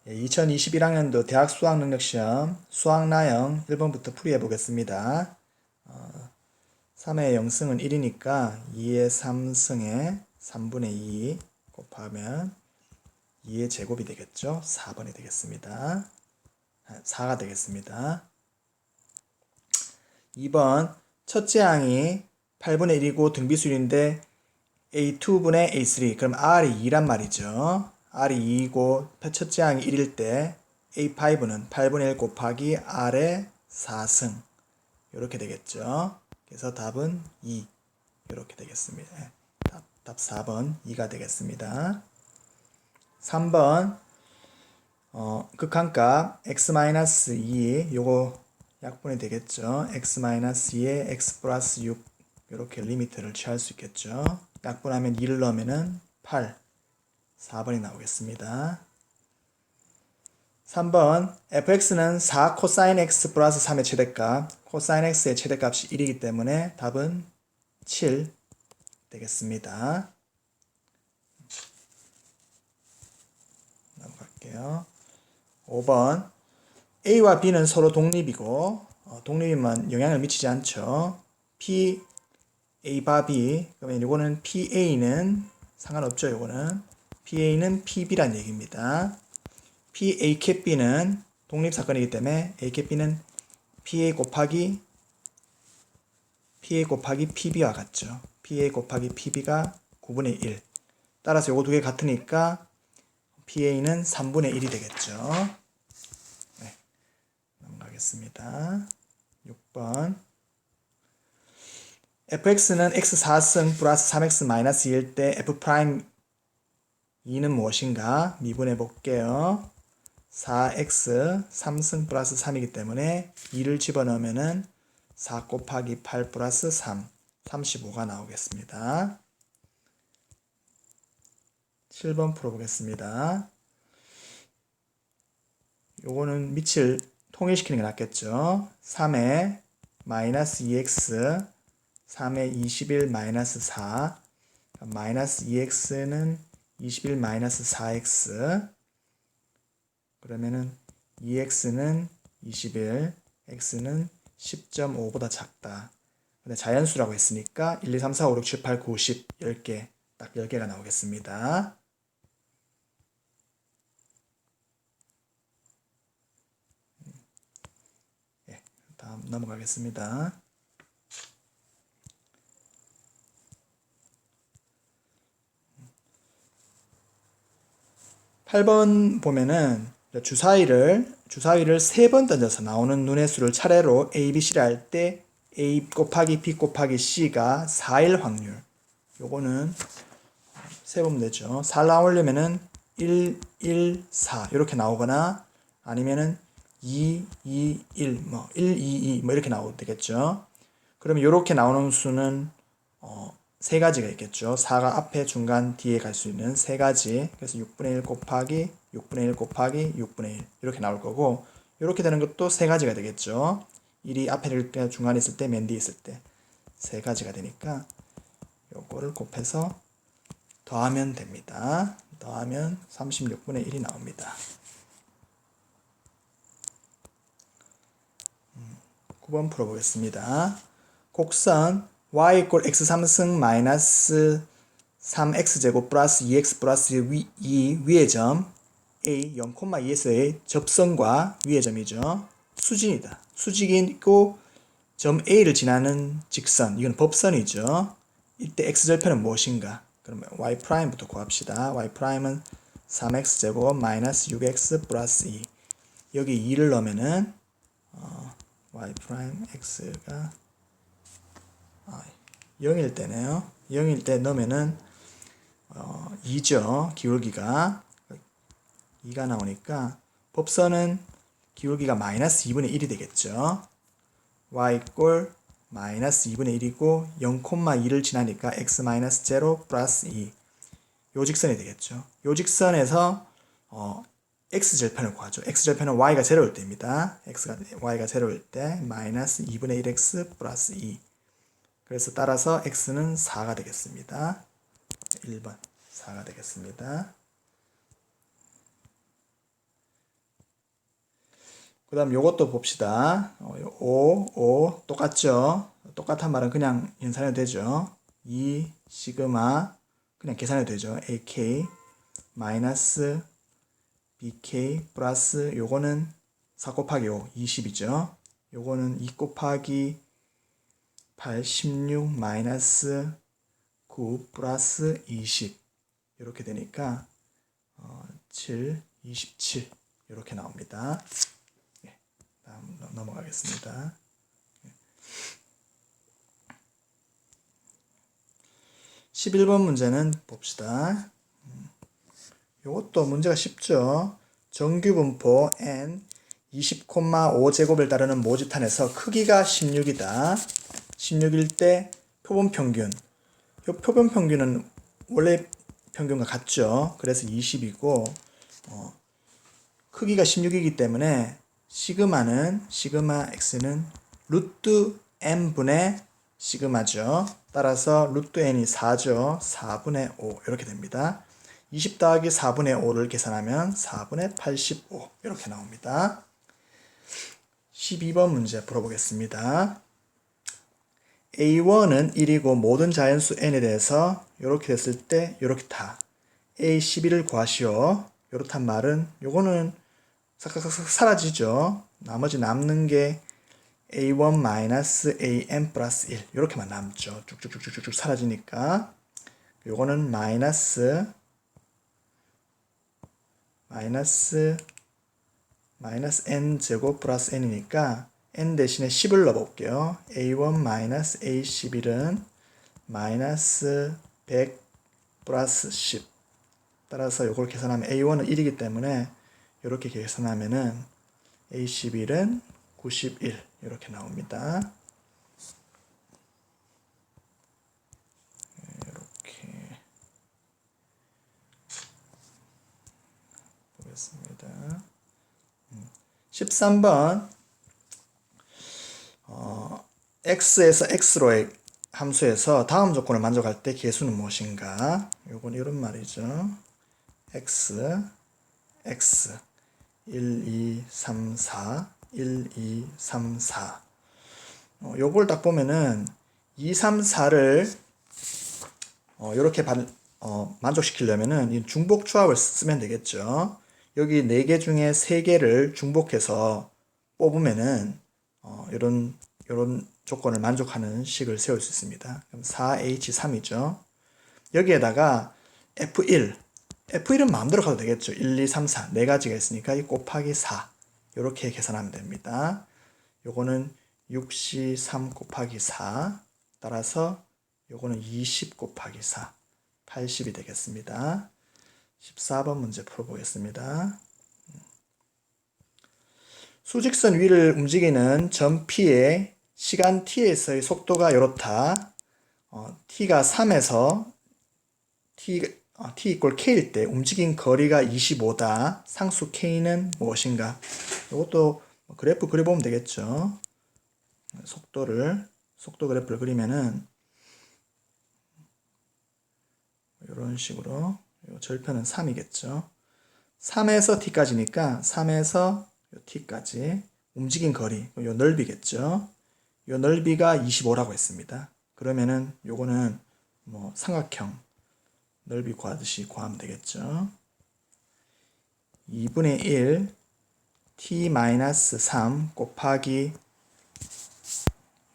2021학년도 대학 수학능력시험 수학나형 1번부터 풀이해 보겠습니다. 3의 0승은 1이니까 2의 3승에 3분의 2 곱하면 2의 제곱이 되겠죠. 4번이 되겠습니다. 4가 되겠습니다. 2번 첫째 항이 8분의 1이고 등비수인데 A2분의 A3 그럼 R이 2란 말이죠. R이 2이고 첫째 항이 1일 때 A5는 8분의 1 곱하기 R의 4승 이렇게 되겠죠. 그래서 답은 2 이렇게 되겠습니다. 답 4번 2가 되겠습니다. 3번 극한값 x-2 요거 약분이 되겠죠. x-2에 x 플러스 6 이렇게 리미트를 취할 수 있겠죠. 약분하면 2를 넣으면 8 4번이 나오겠습니다. 3번 fx는 4 코사인 x 플러스 3의 최대값 코사인 x의 최대값이 1이기 때문에 답은 7 되겠습니다. 넘어갈게요. 5번 A와 B는 서로 독립이고 독립이면 영향을 미치지 않죠. P A 바 B 그러면 이거는 PA는 상관없죠. 이거는 PA는 PB란 얘기입니다. PA 캡 B는 독립사건이기 때문에 A 캡 B는 PA 곱하기 PB와 같죠. PA 곱하기 PB가 9분의 1 따라서 요거 두 개 같으니까 PA는 3분의 1이 되겠죠. 네, 넘어가겠습니다. 6번 fx는 x4승 플러스 3x 마이너스 2일 때 f'2는 무엇인가 미분해 볼게요. 4x 3승 플러스 3이기 때문에 2를 집어넣으면 4 곱하기 8 플러스 3 35가 나오겠습니다. 7번 풀어보겠습니다. 요거는 밑을 통일시키는 게 낫겠죠. 3에 마이너스 2x 3에 21 마이너스 4 마이너스 2x는 21 마이너스 4x 그러면은 2x는 21 x는 10.5보다 작다. 근데 자연수라고 했으니까 1, 2, 3, 4, 5, 6, 7, 8, 9, 10 10개 딱 10개가 나오겠습니다. 다음 넘어가겠습니다. 8번 보면은 주사위를 3번 던져서 나오는 눈의 수를 차례로 A, B, C를 할 때 A 곱하기 B 곱하기 C가 4일 확률 요거는 세보면 되죠. 4 나오려면은 1, 1, 4 이렇게 나오거나 아니면은 2, 2, 1, 1, 2, 2 이렇게 나오면 되겠죠. 그러면 이렇게 나오는 수는 세 가지가 있겠죠. 4가 앞에 중간 뒤에 갈 수 있는 세 가지. 그래서 6분의 1 곱하기 6분의 1 곱하기 6분의 1 이렇게 나올 거고 이렇게 되는 것도 세 가지가 되겠죠. 1이 앞에 있을 때 중간에 있을 때 맨 뒤에 있을 때 세 가지가 되니까 요거를 곱해서 더하면 됩니다. 더하면 36분의 1이 나옵니다. 9번 풀어보겠습니다. 곡선 y 이퀄 x3승 마이너스 3x제곱 플러스 2x 플러스 2 위의 점 a 0,2에서의 접선과 위의 점이죠. 수직이다. 수직이고 점 a를 지나는 직선 이건 법선이죠. 이때 x절편은 무엇인가? 그러면 y'부터 구합시다. y'은 3x제곱 마이너스 6x 플러스 2 여기 2를 넣으면은 y'x가 0일 때네요. 0일 때 넣으면은 2죠. 기울기가 2가 나오니까 법선은 기울기가 마이너스 2분의 1이 되겠죠. y 이꼴 마이너스 2분의 1이고 0,2를 지나니까 x 마이너스 0 플러스 2 요 직선이 되겠죠. 요 직선에서 x절편을 구하죠. x절편은 y가 0일 때입니다. y가 0일 때 마이너스 2분의 1x 플러스 2 그래서 따라서 x는 4가 되겠습니다. 1번 4가 되겠습니다. 그 다음 요것도 봅시다. 5 똑같죠? 똑같은 말은 그냥 연산해도 되죠. 2 시그마 그냥 계산해도 되죠. AK 마이너스 BK 플러스 요거는 4 곱하기 5 20이죠. 요거는 2 곱하기 8 16 마이너스 9 플러스 20 이렇게 되니까 7 27 이렇게 나옵니다. 네, 다음 넘어가겠습니다. 11번 문제는 봅시다. 이것도 문제가 쉽죠. 정규분포 n 20,5제곱을 따르는 모집탄에서 크기가 16이다. 16일 때 표본평균. 이 표본평균은 원래 평균과 같죠. 그래서 20이고 크기가 16이기 때문에 시그마 x는 루트 n분의 시그마죠. 따라서 루트 n이 4죠. 4분의 5 이렇게 됩니다. 20 더하기 4분의 5를 계산하면 4분의 85 이렇게 나옵니다. 12번 문제 풀어보겠습니다. A1은 1이고 모든 자연수 n에 대해서 이렇게 됐을 때 이렇다. A11을 구하시오. 이렇단 말은 요거는 싹싹싹 사라지죠. 나머지 남는 게 A1 마이너스 AN 플러스 1 이렇게만 남죠. 쭉쭉쭉쭉쭉 사라지니까 요거는 마이너스 n 제곱 플러스 n이니까 n 대신에 10을 넣어볼게요. A1 마이너스 A11은 마이너스 100 플러스 10 따라서 요걸 계산하면 A1은 1이기 때문에 이렇게 계산하면은 A11은 91 이렇게 나옵니다. 이렇게 보겠습니다. 13번 x에서 x로의 함수에서 다음 조건을 만족할 때 계수는 무엇인가? 요건 이런 말이죠. x 1, 2, 3, 4 1, 2, 3, 4 요걸 딱 보면은 2, 3, 4를 이렇게 만족시키려면은 이 중복 조합을 쓰면 되겠죠. 여기 4개 중에 3개를 중복해서 뽑으면은 이런 조건을 만족하는 식을 세울 수 있습니다. 그럼 4H3이죠. 여기에다가 F1은 마음대로 가도 되겠죠. 1, 2, 3, 4 4가지가 있으니까 이 곱하기 4 이렇게 계산하면 됩니다. 요거는 6C 3 곱하기 4 따라서 요거는 20 곱하기 4 80이 되겠습니다. 14번 문제 풀어보겠습니다. 수직선 위를 움직이는 점 P의 시간 T에서의 속도가 이렇다. T가 3에서 T 이꼴 K일 때 움직인 거리가 25다. 상수 K는 무엇인가? 이것도 그래프 그려보면 되겠죠. 속도 그래프를 그리면은 이런 식으로 절편은 3이겠죠. 3에서 T까지니까 3에서 T까지 움직인 거리, 요 넓이겠죠. 요 넓이가 25라고 했습니다. 그러면은 요거는 뭐 삼각형 넓이 구하듯이 구하면 되겠죠. 2분의 1 t-3 곱하기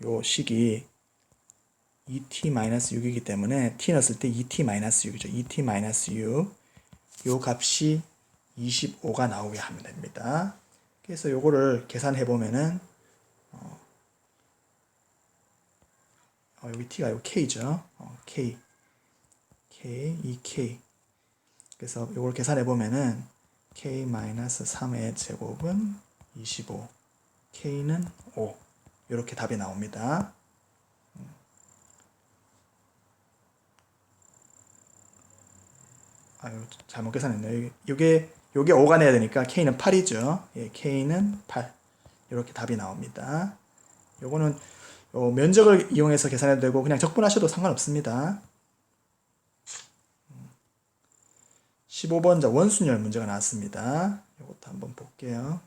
요 식이 2t-6이기 때문에 t 넣었을 때 2t-6이죠. 2t-6 요 값이 25가 나오게 하면 됩니다. 그래서 요거를 계산해 보면은 여기 t가 요 k죠. k 2k 그래서 요걸 계산해 보면은 k-3의 제곱은 25 k는 5 이렇게 답이 나옵니다. 잘못 계산했네요. 요게 5가 내야 되니까 k는 8이죠. 예, k는 8 이렇게 답이 나옵니다. 요거는 면적을 이용해서 계산해도 되고 그냥 적분하셔도 상관없습니다. 15번자 원순열 문제가 나왔습니다. 이것도 한번 볼게요.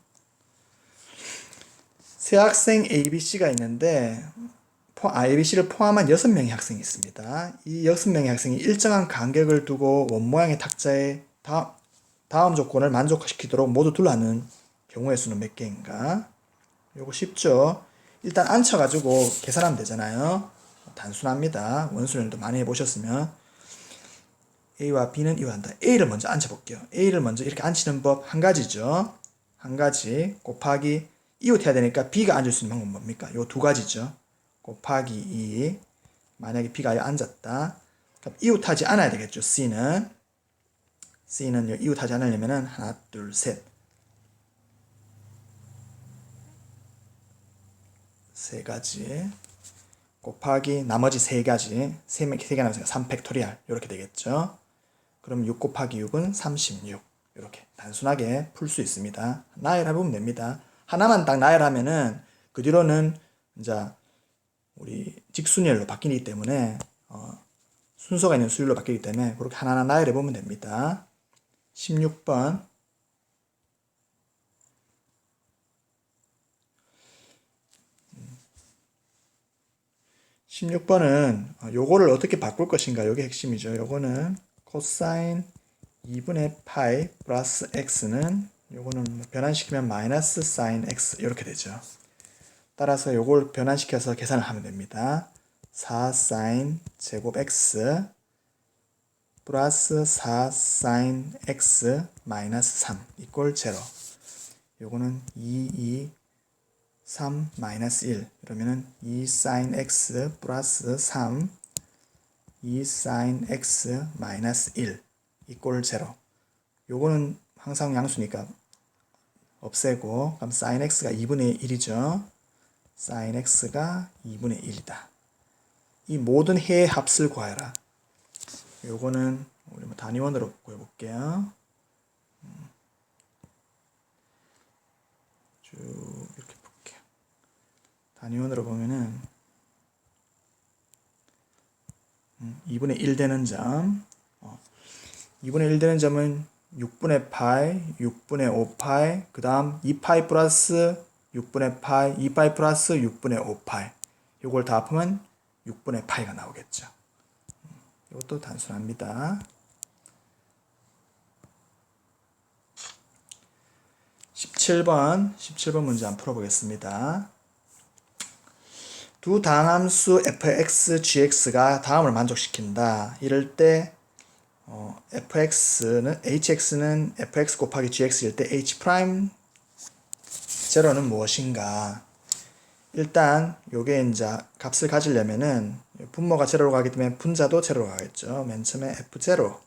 세 학생 ABC가 있는데 ABC를 포함한 6명의 학생이 있습니다. 이 6명의 학생이 일정한 간격을 두고 원모양의 탁자에 다음 조건을 만족시키도록 모두 둘러앉는 경우의 수는 몇 개인가? 요거 쉽죠? 일단 앉혀가지고 계산하면 되잖아요. 단순합니다. 원수련도 많이 해보셨으면. A와 B는 이완한다. A를 먼저 앉혀볼게요. A를 먼저 이렇게 앉히는 법 한 가지죠. 한 가지 곱하기 이웃해야 되니까 B가 앉을 수 있는 방법은 뭡니까? 요 두 가지죠. 곱하기 2. 만약에 B가 앉았다. 그럼 이웃하지 않아야 되겠죠. C는 이웃하지 않으려면은 하나, 둘, 셋. 세 가지. 곱하기 나머지 세 가지. 세 개 나오니까 3팩토리얼. 이렇게 되겠죠. 그럼 6 곱하기 6은 36. 이렇게 단순하게 풀 수 있습니다. 나열해보면 됩니다. 하나만 딱 나열하면은 그 뒤로는 이제 우리 직순열로 바뀌기 때문에 순서가 있는 수열로 바뀌기 때문에 그렇게 하나하나 나열해보면 됩니다. 16번 16번은 요거를 어떻게 바꿀 것인가 요게 핵심이죠. 요거는 코사인 2분의 파이 플러스 x는 요거는 변환시키면 마이너스 사인 x 이렇게 되죠. 따라서 요걸 변환시켜서 계산을 하면 됩니다. 4 사인 제곱 x 플러스 4 사인 x 마이너스 3 이꼴 0. 요거는 2 3 마이너스 1 이러면은 2 사인 x 플러스 3 2 사인 x 마이너스 1 이꼴 0. 요거는 항상 양수니까 없애고 그럼 사인 x가 2분의 1이죠. 사인 x가 2분의 1이다. 이 모든 해의 합을 구하여라. 요거는 우리 단위원으로 구해볼게요. 쭉 이렇게 볼게요. 단위원으로 보면은 2분의 1 되는 점 2분의 1 되는 점은 6분의 파이, 6분의 5파이, 그 다음 2파이 플러스 6분의 파이, 2파이 플러스 6분의 5파이. 요걸 다 합하면 6분의 파이가 나오겠죠. 이것도 단순합니다. 17번 문제 한번 풀어보겠습니다. 두 다함수 fx, gx가 다음을 만족시킨다. 이럴 때 hx는 fx 곱하기 gx일 때 h 프라임 제로는 무엇인가? 일단 요게 이제 값을 가지려면은 분모가 제로로 가기 때문에 분자도 제로로 가겠죠. 맨 처음에 f0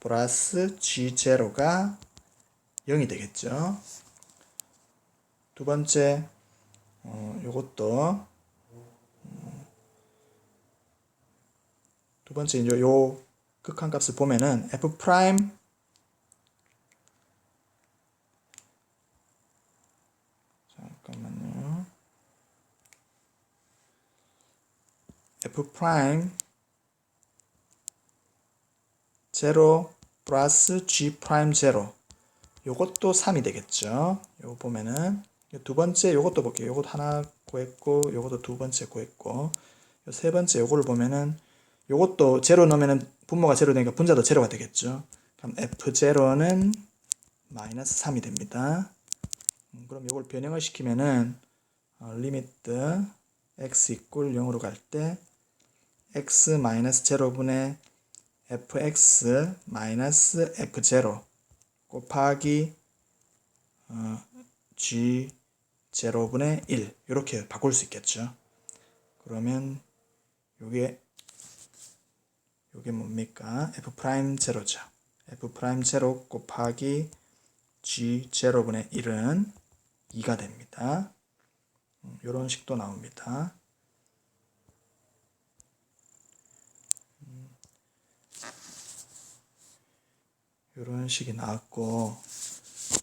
플러스 g0가 0이 되겠죠. 두 번째 요것도 두 번째 이제 요 극한값을 보면은 f 프라임 잠깐만요. f 프라임 0 플러스 g 프라임 0 요것도 3이 되겠죠. 요거 보면은 두 번째 요것도 볼게요. 요것도 하나 구했고 요것도 두 번째 구했고 요 세 번째 요거를 보면은 요것도 제로 넣으면은 분모가 제로 되니까 분자도 제로가 되겠죠. 그럼 f0는 마이너스 3이 됩니다. 그럼 요걸 변형을 시키면은 리미트 x 이꼴 0으로 갈 때 x 마이너스 0분의 fx 마이너스 f0 곱하기 g 0분의 1 이렇게 바꿀 수 있겠죠. 그러면 요게 뭡니까? f'0죠. f'0 곱하기 g 0분의 1은 2가 됩니다. 이런 식도 나옵니다. 이런 식이 나왔고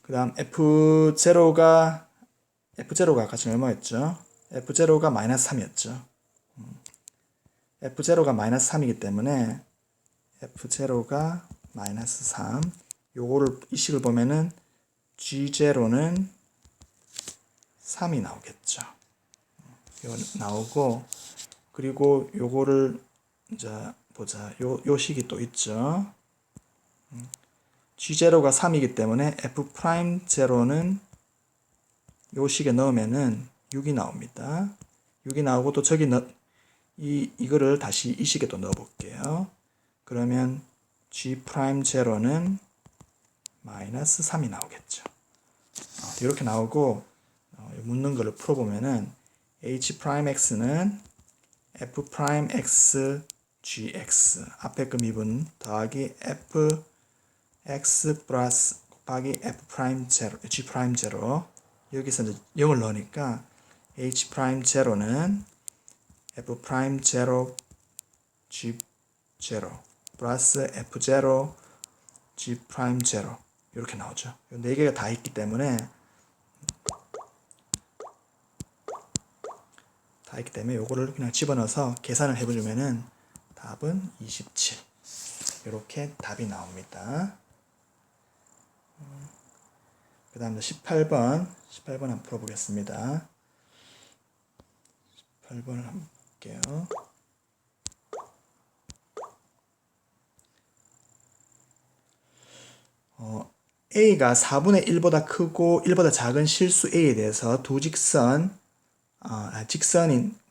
그 다음 f0가 같이 얼마였죠? f0가 마이너스 3이었죠. f0가 마이너스 3이기 때문에 f0가 마이너스 3 요거를 이 식을 보면은 g0는 3이 나오겠죠. 요 나오고, 그리고 요거를 이제 보자. 요 식이 또 있죠. G0가 3이기 때문에 F'0는 요 식에 넣으면은 6이 나옵니다. 6이 나오고 또 저기 이거를 다시 이 식에 또 넣어 볼게요. 그러면 G'0는 마이너스 3이 나오겠죠. 이렇게 나오고, 묻는 거를 풀어보면은 H'X는 F'X GX 앞에 그 미분 더하기 Fx 플러스 곱하기 F'0 G'0 여기서 이제 0을 넣으니까 H'0는 F'0 G0 플러스 F0 G'0 이렇게 나오죠. 이 네 개가 다 있기 때문에 요거를 그냥 집어넣어서 계산을 해보면은 답은 27 이렇게 답이 나옵니다. 그 다음 18번 한번 풀어보겠습니다. 18번을 한번 볼게요. A가 4분의 1보다 크고 1보다 작은 실수 A에 대해서 두 직선인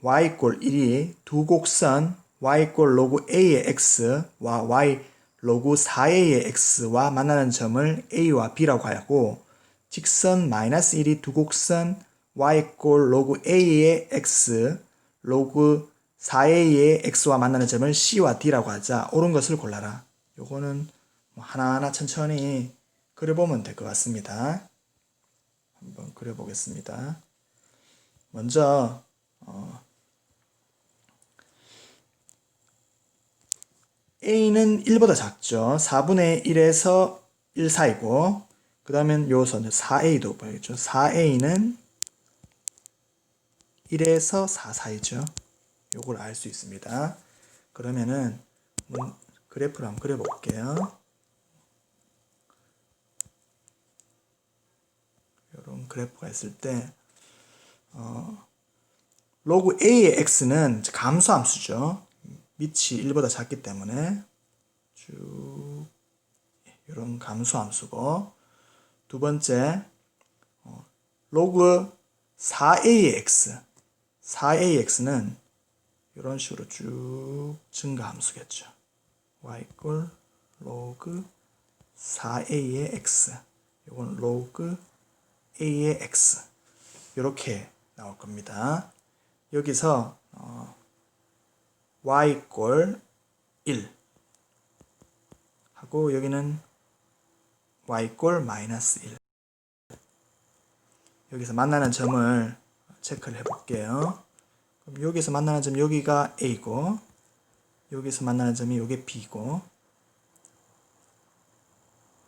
y 꼴 1이 두 곡선 y 꼴 로그 a의 x와 y 로그 4a의 x와 만나는 점을 a와 b라고 하고, 직선 마이너스 1이 두 곡선 y 꼴 로그 a의 x 로그 4a의 x와 만나는 점을 c와 d라고 하자. 옳은 것을 골라라. 요거는 하나하나 천천히 그려보면 될 것 같습니다. 한번 그려보겠습니다. 먼저 A는 1보다 작죠. 4분의 1에서 1 사이고, 그 다음에 요선 4A도 봐야겠죠. 4A는 1에서 4 사이죠. 요걸 알 수 있습니다. 그러면은 그래프를 한번 그려볼게요. 이런 그래프가 있을 때 로그 a의 x는 감소함수죠. 밑이 1보다 작기 때문에 쭉 이런 감소함수고, 두 번째 로그 4a의 x는 이런 식으로 쭉 증가함수겠죠. y 꼴 로그 4a의 x, 이건 로그 a의 x 이렇게 나올 겁니다. 여기서 y 꼴 1 하고 여기는 y 꼴 마이너스 1, 여기서 만나는 점을 체크를 해볼게요. 그럼 여기서 만나는 점 여기가 a고, 여기서 만나는 점이 요게 b고,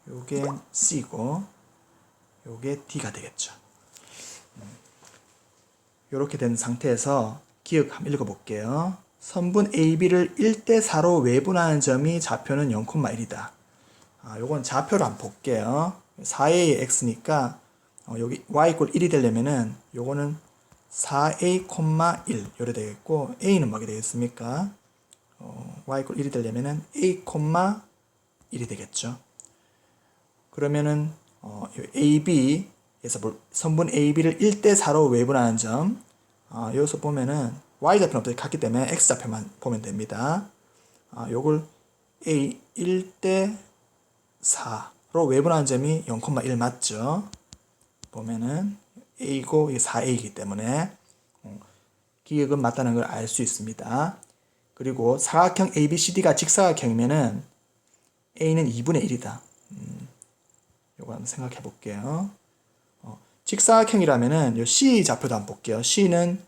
요게 c고, 요게 d가 되겠죠. 이렇게 된 상태에서 기억 한번 읽어볼게요. 선분 AB를 1대4로 외분하는 점이 좌표는 0,1이다. 요건 좌표를 한번 볼게요. 4a의 x니까 여기 y 꼴 1이 되려면은 요거는 4a, 1 요래 되겠고, a는 뭐게 되겠습니까? y 꼴 1이 되려면은 a, 1이 되겠죠. 그러면은 AB에서 선분 AB를 1대4로 외분하는 점, 여기서 보면은 y좌표는 같기 때문에 x좌표만 보면 됩니다. 요걸 A 1대4로 외분하는 점이 0,1 맞죠? 보면은 A고 4A이기 때문에 기억은 맞다는 걸 알 수 있습니다. 그리고 사각형 ABCD가 직사각형이면은 A는 2분의 1이다. 요거 한번 생각해 볼게요. 직사각형이라면은 요 C 좌표도 한번 볼게요. C는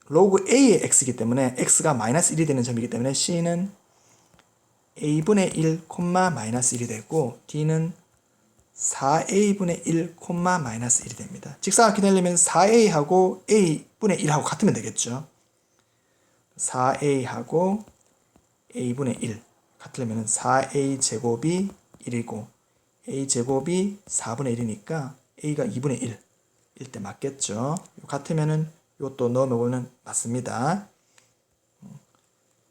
로그 A의 X이기 때문에 X가 마이너스 1이 되는 점이기 때문에 C는 A분의 1, 마이너스 1이 되고, D는 4A분의 1, 마이너스 1이 됩니다. 직사각형이 되려면 4A하고 A분의 1하고 같으면 되겠죠. 4A하고 A분의 1 같으려면 4A 제곱이 1이고 A제곱이 4분의 1이니까 A가 2분의 1 때 맞겠죠. 같으면은 이것도 넣으면 맞습니다.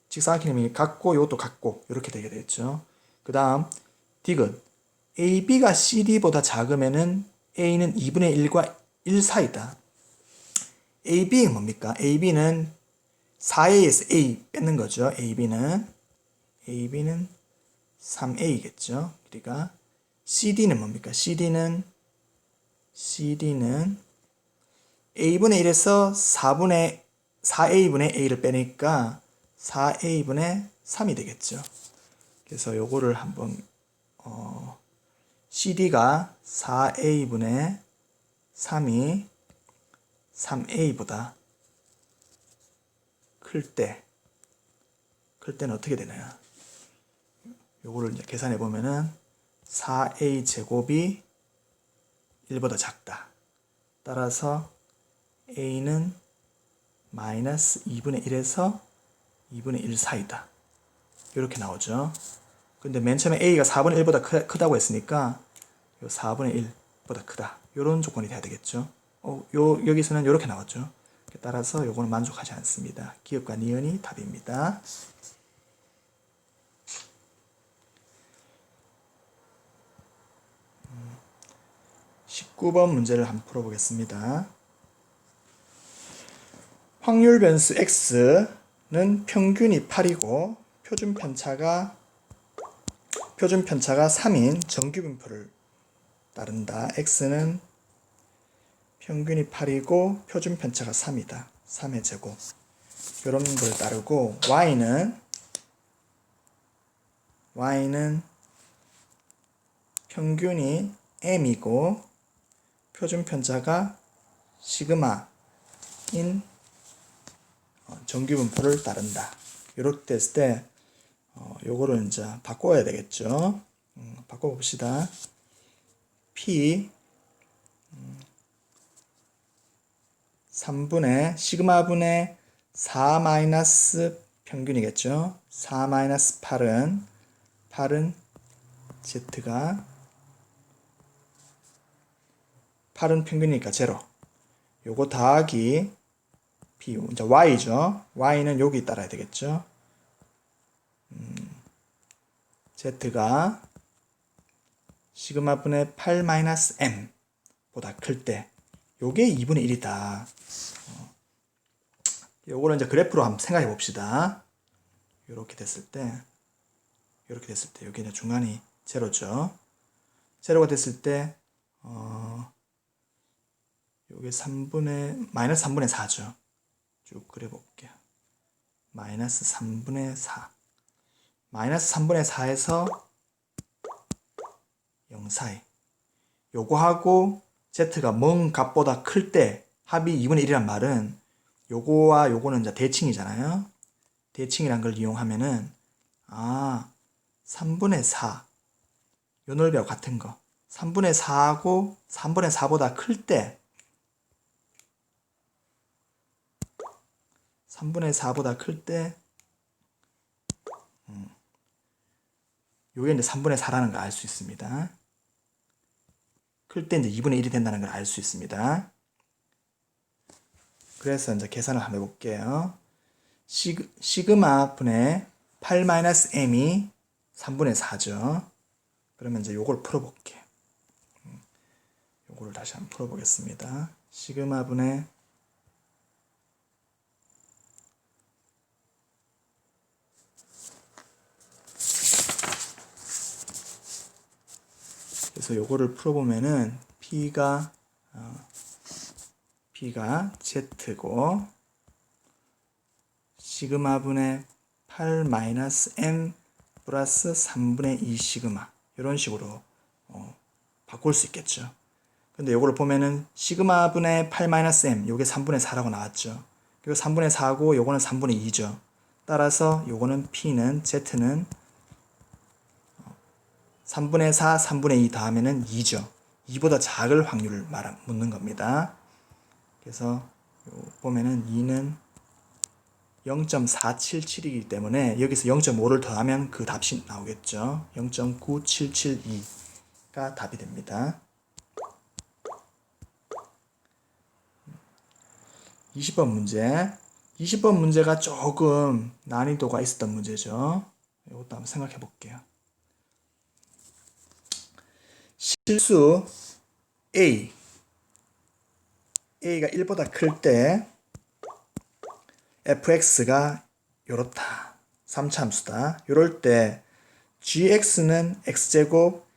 직사각형이 같고 이것도 같고 이렇게 되게 되겠죠. 그 다음 디귿 AB가 CD보다 작으면은 A는 2분의 1과 1 사이다. AB는 뭡니까? AB는 4A에서 A 뺏는 거죠. AB는 3A겠죠. 그러니까 CD는 뭡니까? CD는 A분의 1에서 4A분의 A를 빼니까 4A분의 3이 되겠죠. 그래서 요거를 한번 CD가 4A분의 3이 3A보다 클 때는 어떻게 되나요? 요거를 이제 계산해 보면은 4A 제곱이 1보다 작다. 따라서 A는 마이너스 2분의 1에서 2분의 1 사이다. 이렇게 나오죠. 근데 맨 처음에 A가 4분의 1보다 크다고 했으니까 요 4분의 1보다 크다. 이런 조건이 돼야 되겠죠. 여기서는 이렇게 나왔죠. 따라서 요거는 만족하지 않습니다. 기역과 니은이 답입니다. 19번 문제를 한번 풀어보겠습니다. 확률 변수 x는 평균이 8이고 표준편차가 3인 정규분포를 따른다. x는 평균이 8이고 표준편차가 3이다. 3의 제곱. 이런 걸 따르고 y는 평균이 m이고 표준편차가 시그마인 정규분포를 따른다. 이렇게 됐을 때 요거를 이제 바꿔야 되겠죠. 바꿔봅시다. P 3분의 시그마분의 4 마이너스 평균이겠죠. 4 마이너스 8은 Z가 8은 평균이니까 제로. 요거 더하기 P 이제 Y죠. Y는 여기 따라야 되겠죠. Z가 시그마분의 8 마이너스 M 보다 클 때 요게 2분의 1이다. 요거를 이제 그래프로 한번 생각해 봅시다. 이렇게 됐을 때 여기 이제 중간이 제로죠. 제로가 됐을 때 요게 마이너스 3분의 4죠. 쭉 그려볼게요. 마이너스 3분의 4. 마이너스 3분의 4에서 0 사이. 요거하고 Z가 먼 값보다 클 때 합이 2분의 1이란 말은 요거와 요거는 이제 대칭이잖아요. 대칭이란 걸 이용하면은 3분의 4. 요 넓이하고 같은 거. 3분의 4하고 3분의 4보다 클 때 3분의 4보다 클 때 요게 이제 3분의 4라는 걸 알 수 있습니다. 클 때 이제 2분의 1이 된다는 걸 알 수 있습니다. 그래서 이제 계산을 한번 해볼게요. 시그마 분의 8-m이 3분의 4죠. 그러면 이제 요걸 풀어볼게요. 요거를 다시 한번 풀어보겠습니다. 시그마 분의 그래서 요거를 풀어보면은 P가 Z고 시그마분의 8-m 플러스 3분의 2 시그마 이런 식으로 바꿀 수 있겠죠. 근데 요거를 보면은 시그마분의 8-m 요게 3분의 4라고 나왔죠. 그리고 3분의 4고 요거는 3분의 2죠. 따라서 요거는 P는 Z는 3분의 4, 3분의 2 다음에는 2죠. 2보다 작을 확률을 묻는 겁니다. 그래서 보면은 2는 0.477이기 때문에 여기서 0.5를 더하면 그 답이 나오겠죠. 0.9772가 답이 됩니다. 20번 문제. 20번 문제가 조금 난이도가 있었던 문제죠. 이것도 한번 생각해 볼게요. 실수 A가 1보다 클 때 fx가 요렇다. 3차함수다. 요럴 때 gx는 x제곱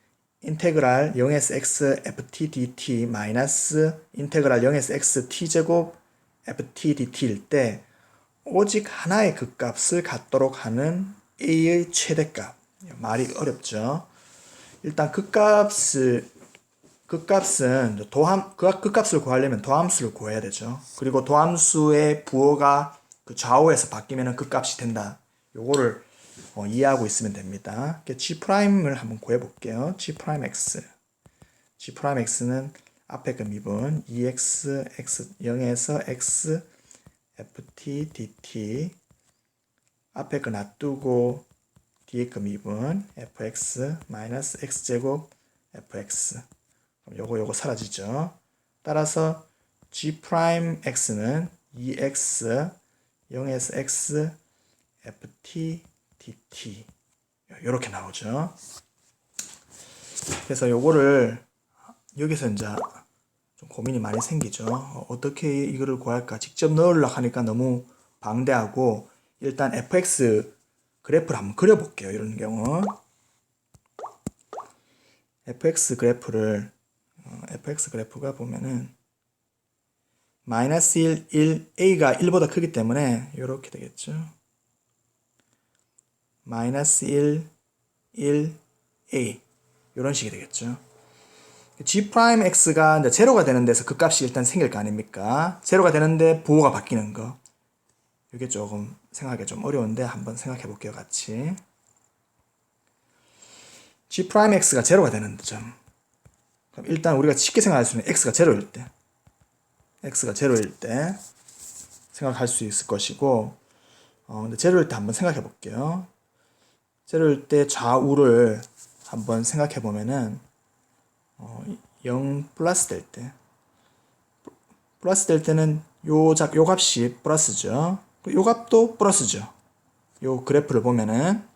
인테그랄 0에서 x ft dt 마이너스 인테그랄 0에서 x t제곱 ft dt일 때 오직 하나의 극값을 갖도록 하는 a의 최대값. 말이 어렵죠. 일단 극값은 극값을 구하려면 도함수를 구해야 되죠. 그리고 도함수의 부호가 그 좌우에서 바뀌면 극값이 된다. 요거를 이해하고 있으면 됩니다. G'을 한번 구해볼게요. G'x. G'x는 앞에 그 미분 2x, x 0에서 x, ft, dt 앞에 그 놔두고 뒤에 그 미분 fx 마이너스 x제곱 fx 요거 사라지죠. 따라서 G'x는 2x 0에서 x ft dt 요렇게 나오죠. 그래서 요거를 여기서 이제 좀 고민이 많이 생기죠. 어떻게 이거를 구할까? 직접 넣으려고 하니까 너무 방대하고 일단 fx 그래프를 한번 그려볼게요. 이런 경우 fx 그래프가 보면은 마이너스 1, a가 1보다 크기 때문에 이렇게 되겠죠. 마이너스 1, a 이런 식이 되겠죠. G'x가 이제 제로가 되는 데서 그 값이 일단 생길 거 아닙니까? 제로가 되는데 부호가 바뀌는 거. 이게 조금 생각하기 좀 어려운데 한번 생각해 볼게요, 같이. G'x가 제로가 되는 점. 그럼 일단 우리가 쉽게 생각할 수 있는 x가 제로일 때 생각할 수 있을 것이고, 근데 제로일 때 한번 생각해 볼게요. 제로일 때 좌우를 한번 생각해 보면은 0 플러스 될 때는 요 값이 플러스죠. 요 값도 플러스죠. 요 그래프를 보면은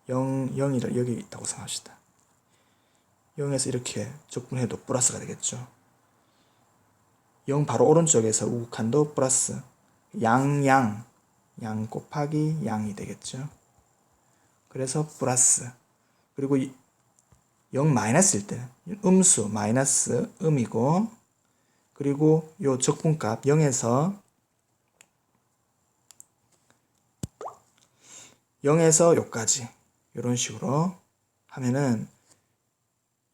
0이 여기 있다고 생각합시다. 0에서 이렇게 적분해도 플러스가 되겠죠. 0 바로 오른쪽에서 우극한도 플러스 양 곱하기 양이 되겠죠. 그래서 플러스. 그리고 0 마이너스일 때 음수 마이너스 음이고, 그리고 요 적분값 0에서 요까지 이런 식으로 하면은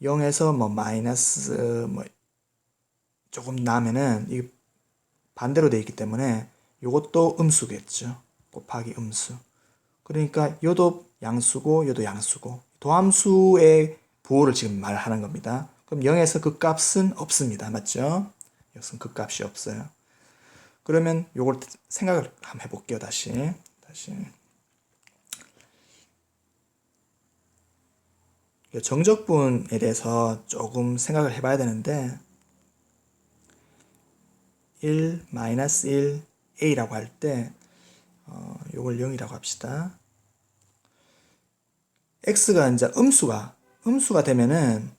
0에서 뭐 마이너스 뭐 조금 나면은 이 반대로 되어 있기 때문에 요것도 음수겠죠. 곱하기 음수. 그러니까 요도 양수고 요도 양수고 도함수의 부호를 지금 말하는 겁니다. 그럼 0에서 그 값은 없습니다. 맞죠? 여기서는 그 값이 없어요. 그러면 요걸 생각을 한번 해볼게요. 다시. 정적분에 대해서 조금 생각을 해봐야 되는데 1, 마이너스 1, a라고 할 때 요걸 0이라고 합시다. x가 이제 음수가 되면은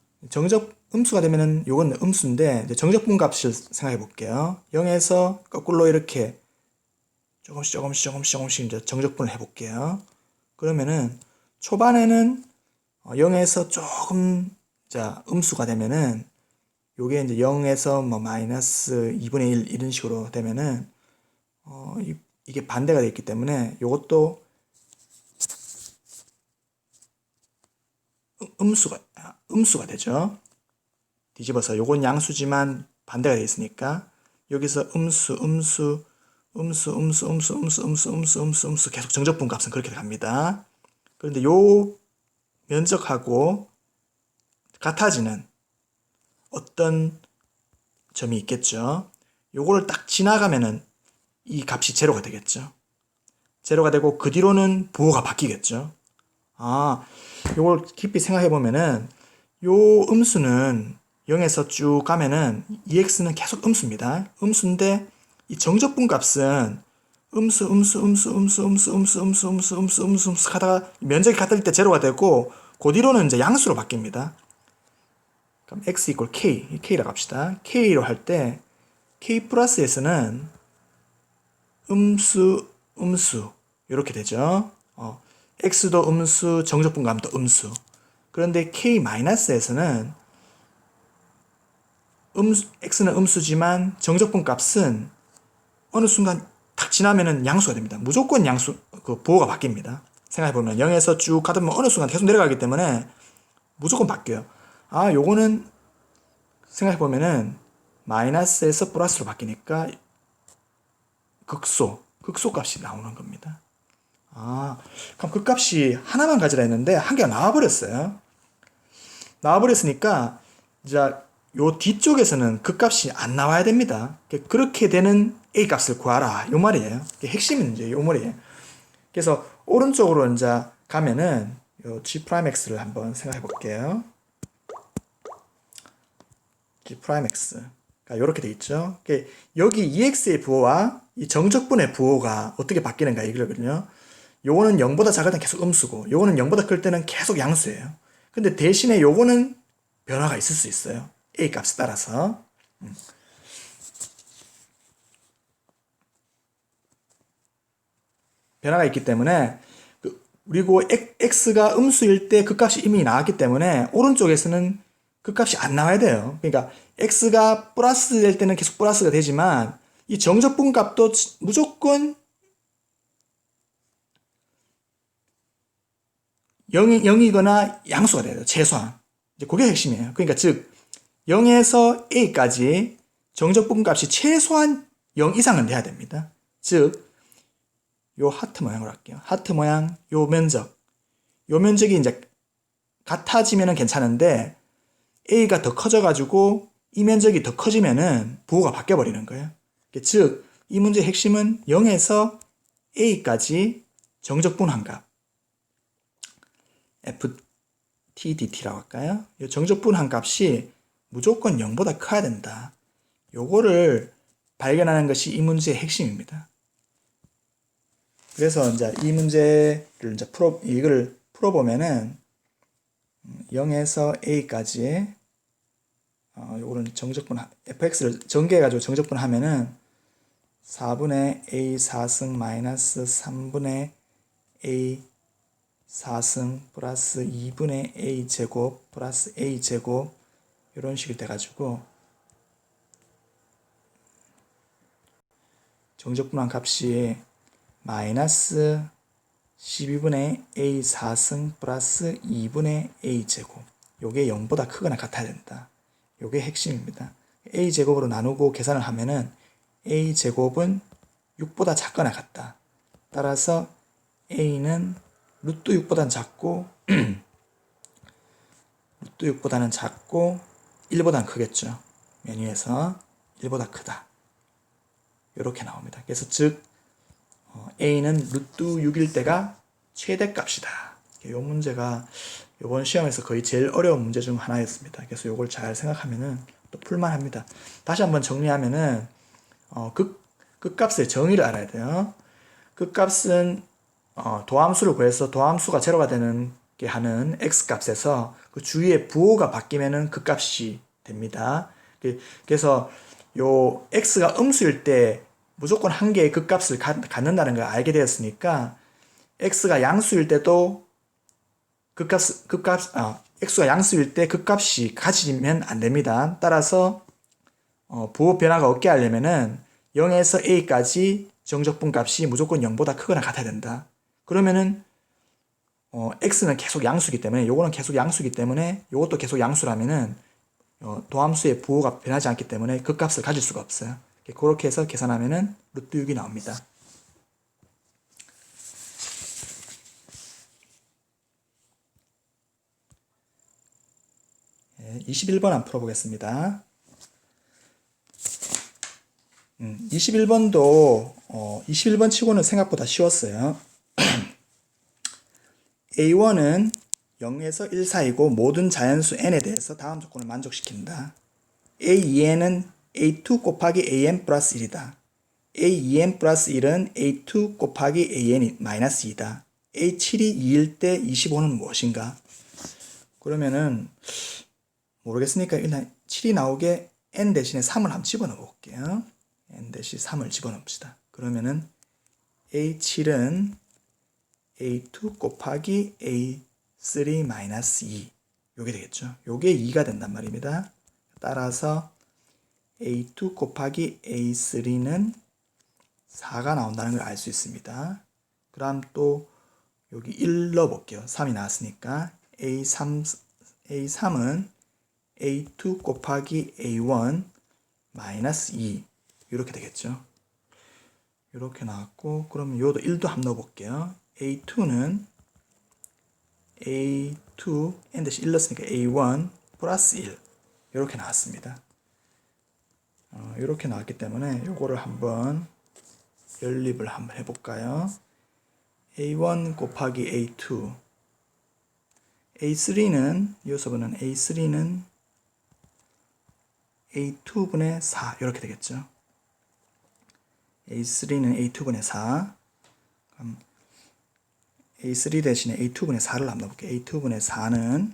음수가 되면은 요건 음수인데 이제 정적분 값을 생각해 볼게요. 0에서 거꾸로 이렇게 조금씩 이제 정적분을 해 볼게요. 그러면은 초반에는 0에서 조금 자 음수가 되면은 요게 이제 0에서 뭐 마이너스 2분의 1 이런 식으로 되면은 이게 반대가 되어 있기 때문에 요것도 음수가 되죠. 뒤집어서 요건 양수지만 반대가 되어 있으니까 여기서 음수 계속 정적분 값은 그렇게 갑니다. 그런데 요 면적하고 같아지는 어떤 점이 있겠죠. 요거를 딱 지나가면은 이 값이 제로가 되겠죠. 제로가 되고 그 뒤로는 부호가 바뀌겠죠. 요걸 깊이 생각해 보면은 요 음수는 0에서 쭉 가면은 EX는 계속 음수입니다. 음수인데 이 정적분 값은 음수 하다가 면적이 같을 때 제로가 되고 그 뒤로는 이제 양수로 바뀝니다. 그럼 x 이퀄 k, k라고 합시다. k로 할 때 k 플러스에서는 음수 이렇게 되죠. x도 음수, 정적분감도 음수. 그런데 k 마이너스에서는 x는 음수지만 정적분 값은 어느 순간 탁 지나면은 양수가 됩니다. 무조건 양수, 그 부호가 바뀝니다. 생각해보면 0에서 쭉 가다 보면 어느 순간 계속 내려가기 때문에 무조건 바뀌어요. 요거는 생각해보면은 마이너스에서 플러스로 바뀌니까 극소 값이 나오는 겁니다. 그럼 그 값이 하나만 가지라 했는데 한 개가 나와버렸어요. 나와버렸으니까 이제 요 뒤쪽에서는 그 값이 안 나와야 됩니다. 그렇게 되는 A 값을 구하라. 요 말이에요. 핵심은 이제 요 말이에요. 그래서 오른쪽으로 이제 가면은 요 G'X를 한번 생각해 볼게요. G'X. 요렇게 돼 있죠. 여기 EX의 부호와 이 정적분의 부호가 어떻게 바뀌는가 이거거든요. 요거는 0보다 작을 땐 계속 음수고, 요거는 0보다 클 때는 계속 양수예요. 근데 대신에 요거는 변화가 있을 수 있어요. A 값에 따라서. 변화가 있기 때문에, 그리고 x가 음수일 때 그 값이 이미 나왔기 때문에 오른쪽에서는 그 값이 안 나와야 돼요. 그러니까 x가 플러스 될 때는 계속 플러스가 되지만 이 정적분 값도 무조건 0이거나 양수가 돼야 돼요. 최소한. 이제 그게 핵심이에요. 그러니까 즉 0에서 a까지 정적분 값이 최소한 0 이상은 돼야 됩니다. 즉 요 하트 모양으로 할게요. 하트 모양, 요 면적이 이제 같아지면은 괜찮은데 A가 더 커져가지고 이 면적이 더 커지면은 부호가 바뀌어버리는 거예요. 즉, 이 문제의 핵심은 0에서 A까지 정적분한 값 FTDT라고 할까요? 이 정적분한 값이 무조건 0보다 커야 된다. 요거를 발견하는 것이 이 문제의 핵심입니다. 그래서 이제 이 문제를 이제 이거를 풀어보면은 0에서 a까지 요거는 정적분 fx를 전개해가지고 정적분 하면은 4분의 a 4승 마이너스 3분의 a 4승 플러스 2분의 a 제곱 플러스 a 제곱 이런 식이 돼가지고 정적분한 값이 마이너스 12분의 a 4승 플러스 2분의 a 제곱. 요게 0보다 크거나 같아야 된다. 요게 핵심입니다. a 제곱으로 나누고 계산을 하면은 a 제곱은 6보다 작거나 같다. 따라서 a는 루트 6보다는 작고 루트 6보다는 작고 1보다는 크겠죠. 메뉴에서 1보다 크다. 요렇게 나옵니다. 그래서 즉 a는 루트 6일 때가 최대값이다. 이 문제가 이번 시험에서 거의 제일 어려운 문제 중 하나였습니다. 그래서 이걸 잘 생각하면은 또 풀만합니다. 다시 한번 정리하면은 극값의 정의를 알아야 돼요. 극값은 도함수를 구해서 도함수가 제로가 되는 게 하는 x값에서 그 주위에 부호가 바뀌면은 극값이 됩니다. 그래서 요 x가 음수일 때 무조건 한 개의 극값을 갖는다는 걸 알게 되었으니까 x가 양수일 때도 x가 양수일 때 극값이 가지면 안 됩니다. 따라서 부호 변화가 없게 하려면은 0에서 a까지 정적분 값이 무조건 0보다 크거나 같아야 된다. 그러면은 x는 계속 양수기 때문에 요거는 계속 양수기 때문에 요것도 계속 양수라면은 도함수의 부호가 변하지 않기 때문에 극값을 가질 수가 없어요. 그렇게 해서 계산하면은 루트 6이 나옵니다. 네, 21번 한번 풀어보겠습니다. 21번도 21번 치고는 생각보다 쉬웠어요. A1은 0에서 1 사이고 모든 자연수 n에 대해서 다음 조건을 만족시킨다. A2에는 A2 곱하기 AN 플러스 1이다. A2n 플러스 1은 A2 곱하기 AN이 마이너스 2다. A7이 2일 때 25는 무엇인가? 그러면은 모르겠으니까 일단 7이 나오게 n 대신에 3을 한번 집어넣어 볼게요. n 대신 3을 집어넣읍시다. 그러면은 A7은 A2 곱하기 A3 마이너스 2 요게 되겠죠. 요게 2가 된단 말입니다. 따라서 A2 곱하기 A3는 4가 나온다는 걸 알 수 있습니다. 그럼 또 여기 1 넣어볼게요. 3이 나왔으니까 A3은 A2 곱하기 A1 마이너스 2 이렇게 되겠죠. 이렇게 나왔고 그러면 요도 1도 한번 넣어볼게요. A2는 A2 n 대신 1 넣었으니까 A1 플러스 1 이렇게 나왔습니다. 이렇게 나왔기 때문에 요거를 한번 연립을 한번 해볼까요? A1 곱하기 A2 A3는 요소분은 A3는 A2분의 4 이렇게 되겠죠. A3는 A2분의 4 그럼 A3 대신에 A2분의 4를 한번 넣어볼게요. A2분의 4는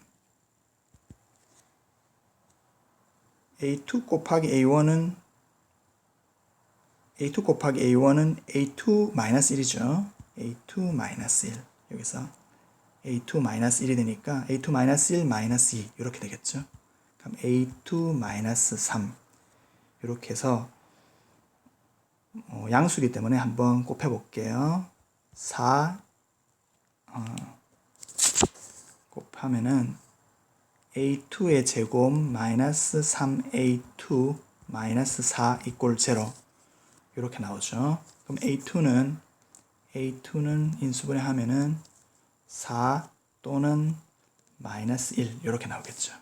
A2 곱하기 A1은 A2 곱하기 A1은 A2 마이너스 1이죠. A2 마이너스 1 여기서 A2 마이너스 1이 되니까 A2 마이너스 1 마이너스 2 이렇게 되겠죠. 그럼 A2 마이너스 3 이렇게 해서 양수이기 때문에 한번 곱해 볼게요. 4 곱하면은 A2의 제곱 마이너스 3A2 마이너스 4 이꼴 0 이렇게 나오죠. 그럼 A2는 인수분해 하면은 4 또는 마이너스 1 이렇게 나오겠죠.